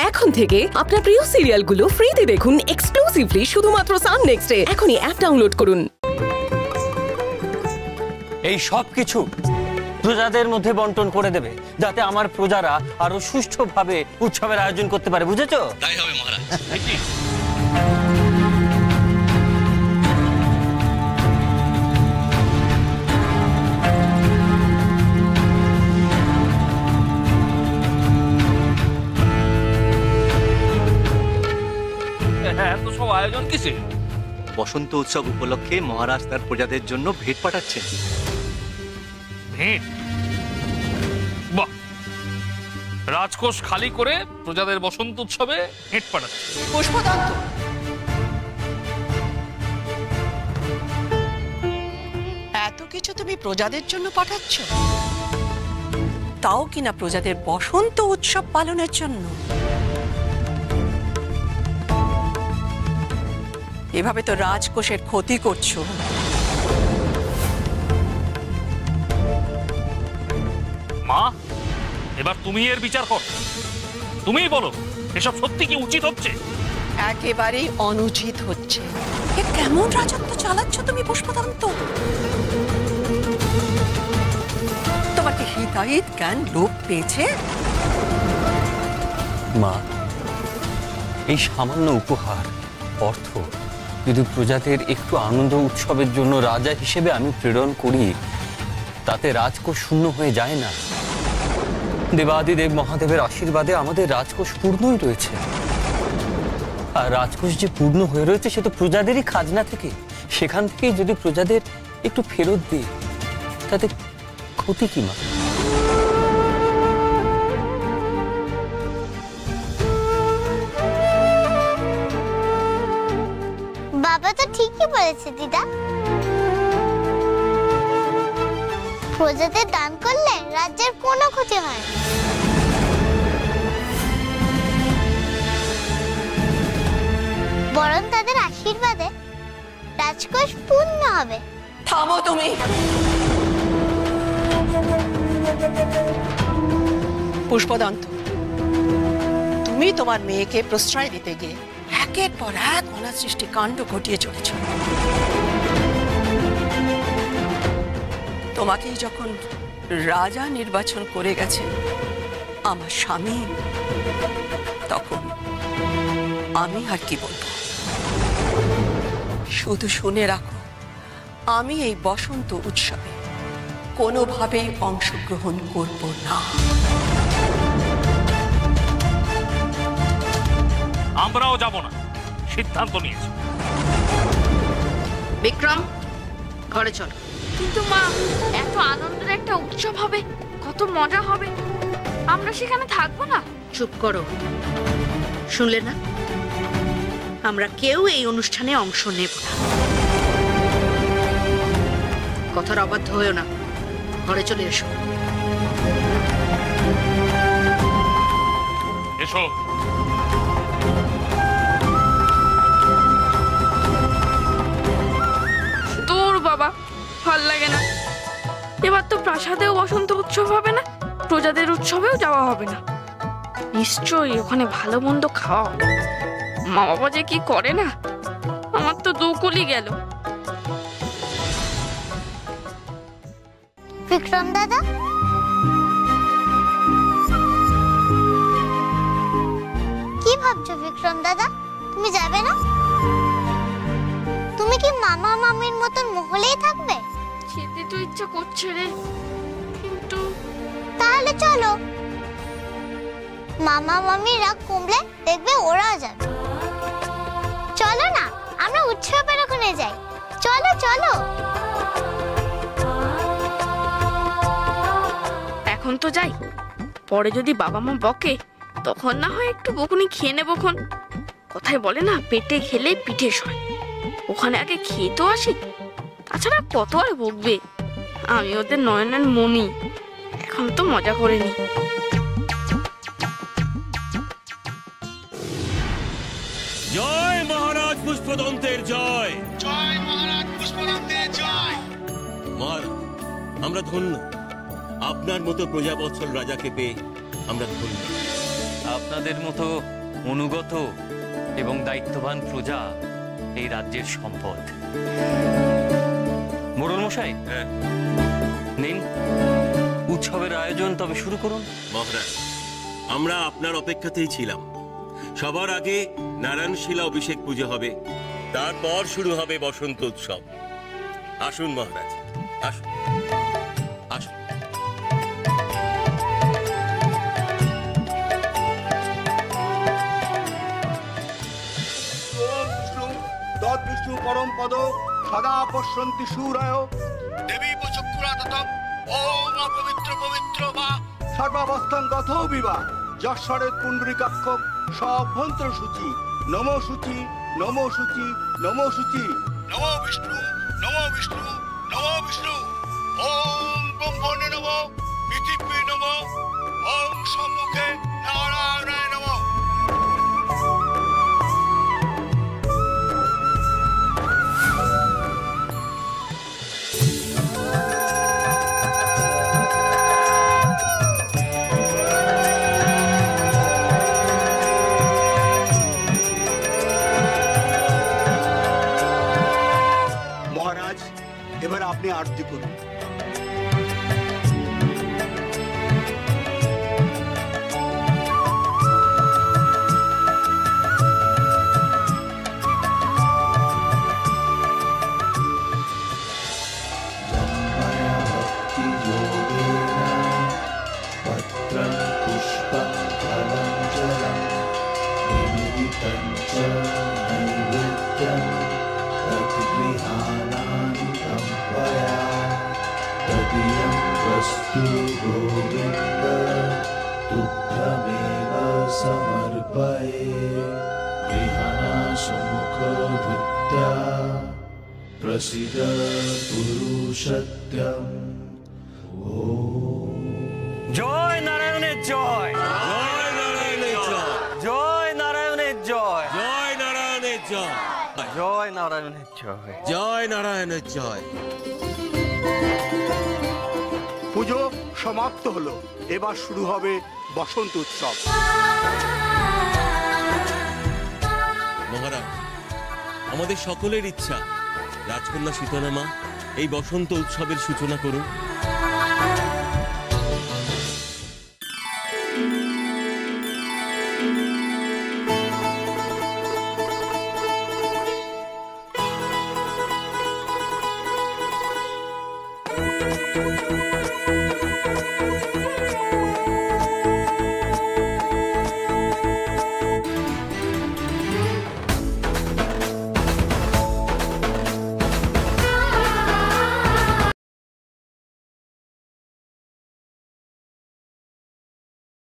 এখন থেকে আপনার প্রিয় সিরিয়ালগুলো ফ্রিতে দেখুন এক্সক্লুসিভলি শুধুমাত্র সান নেক্সটে। এখনই অ্যাপ ডাউনলোড করুন। এই সব কিছু প্রজাদের মধ্যে বন্টন করে দেবে, যাতে আমার প্রজারা আরো সুষ্ঠুভাবে উৎসবের আয়োজন করতে পারে। বুঝেছো? তাই হবে মহারাজ। সব আয়োজন কিসে? বসন্ত উৎসব উপলক্ষে মহারাজ তার প্রজাদের জন্য ভেট পাঠাচ্ছেন। ভেট? বাহ, রাজকোষ খালি করে প্রজাদের বসন্ত উৎসবে ভেট পাঠাচ্ছে। পুষ্পদন্ত, এত কিছু তুমি প্রজাদের জন্য পাঠাচ্ছ, তাও কিনা প্রজাদের বসন্ত উৎসব পালনের জন্য? এভাবে তো রাজকোষের ক্ষতি করছো। মা, এবার তুমি এর বিচার কর। তুমিই বলো, এসব সত্যি কি উচিত হচ্ছে? একেবারেই অনুচিত হচ্ছে। এ কেমন রাজত্ব চালাচ্ছ তুমি পুষ্পদন্ত? তোমার কি হিতাহিত জ্ঞান লোপ পেয়েছে? মা, এই সামান্য উপহার অর্থ যদি প্রজাদের একটু আনন্দ উৎসবের জন্য রাজা হিসেবে আমি প্রেরণ করি, তাতে রাজকোষ শূন্য হয়ে যায় না। দেবাদিদেব মহাদেবের আশীর্বাদে আমাদের রাজকোষ পূর্ণই রয়েছে। আর রাজকোষ যে পূর্ণ হয়ে রয়েছে সে তো প্রজাদেরই খাজনা থেকে। সেখান থেকেই যদি প্রজাদের একটু ফেরত দিই, তাতে ক্ষতি কি মা? বাবা তো ঠিকই বলেছে দিদা। প্রজাদের দান করলে রাজ্যের কোনো ক্ষতি হয় না। বরং তাদের আশীর্বাদে রাজকোষ পূর্ণ হবে। থামো তুমি। পুষ্পদন্ত, তুমি তোমার মেয়েকে প্রশ্রয় দিতে গিয়ে একের পর এক অনাসৃষ্টি কাণ্ড ঘটিয়ে চলেছ। তোমাকেই যখন রাজা নির্বাচন করে গেছেন আমার স্বামী, তখন আমি আর কি বলবো? শুধু শুনে রাখো, আমি এই বসন্ত উৎসবে কোনোভাবেই অংশগ্রহণ করব না। আমরাও যাব না, সিদ্ধান্ত নিয়েছি। বিক্রম, ঘরে চল। কিন্তু মা, এত আনন্দের একটা উৎসব হবে, কত মজা হবে, আমরা সেখানে থাকবো না? চুপ করো, শুনলে না? আমরা কেউ এই অনুষ্ঠানে অংশ নেব না। কথার অবাধ্য হয়েও না, ঘরে চলে এসো। এসো। তোর বাবা, ভাল লাগে না। এবার তো প্রাসাদেও বসন্ত উৎসব হবে না, প্রজাদের উৎসবেও যাওয়া হবে না। নিশ্চয়ই ওখানে ভালো মন্দ খাওয়া হবে। মা বাবা যে কি করে না, আমার তো দুকুলি গেল। বিক্রম দাদা, কি ভাবছো বিক্রম দাদা? তুমি যাবে না? তুমি কি মামা মামির মতন মহলেই থাকবে? খেতে তো ইচ্ছা করছে রে, কিন্তু তাহলে চলো। মামা মামি রাগ কমলে দেখবে ওরা যাবে। চলো না, আমরা উৎসবের ওখানে যাই। চলো চলো। এখন তো যাই, পরে যদি বাবা মা বকে তখন না হয় একটু বকুনি খেয়ে নেবখন। কথায় বলে না, পেটে খেলে পিঠে সয়। ওখানে আগে খেয়ে তো আসি, তাছাড়া কত আর বকবে। আমি ওদের নয়নের মনি, এখন তো মজা করে নি। জয় মহারাজ পুষ্পদন্তের জয়। জয় মহারাজ পুষ্পদন্তের জয়। মহারাজ, আমরা ধন্য, আপনার মতো প্রজাবৎসল রাজাকে পেয়ে আমরা ধন্য। আপনাদের মতো অনুগত এবং দায়িত্ববান প্রজা এই রাজ্যের সম্পদ। মোড়ল মশাই, নিন উৎসবের আয়োজন তবে শুরু করুন। মহারাজ, আমরা আপনার অপেক্ষাতেই ছিলাম। সবার আগে নারায়ণ শিলা অভিষেক পুজো হবে, তারপর শুরু হবে বসন্ত উৎসব। আসুন মহারাজ, আসুন আসুন। বিষ্ণু পরম পদ সদা পশ্যন্তি সুরায় দেবী চক্ষুরাততম ওম অপবিত্র পবিত্র বা সর্বাবস্থান গত বিবাহ যশ্বরের পুণ্ডরিকাক্ষ সভ্যন্তর সূচি নমো সূচি নমো সূচি নমো সূচি নমো বিষ্ণু নমো বিষ্ণু নমো বিষ্ণু ওম ব্রহ্মণে নমো পৃথিবী নমো ওম সম্মুখে নারায়ণায় নমো। এবার আপনি আরতি করুন। प्रसीद पुरुषत्यम। জয় নারায়ণের জয়, জয় নারায়ণের জয়, জয় নারায়ণের জয়, জয় নারায়ণের জয়, জয় নারায়ণের জয়, জয় নারায়ণের জয়। পুজো সমাপ্ত হলো, এবার শুরু হবে বসন্ত উৎসব। মহারাজ, আমাদের সকলের ইচ্ছা রাজকন্যা শীতলা মা এই বসন্ত উৎসবের সূচনা করুন।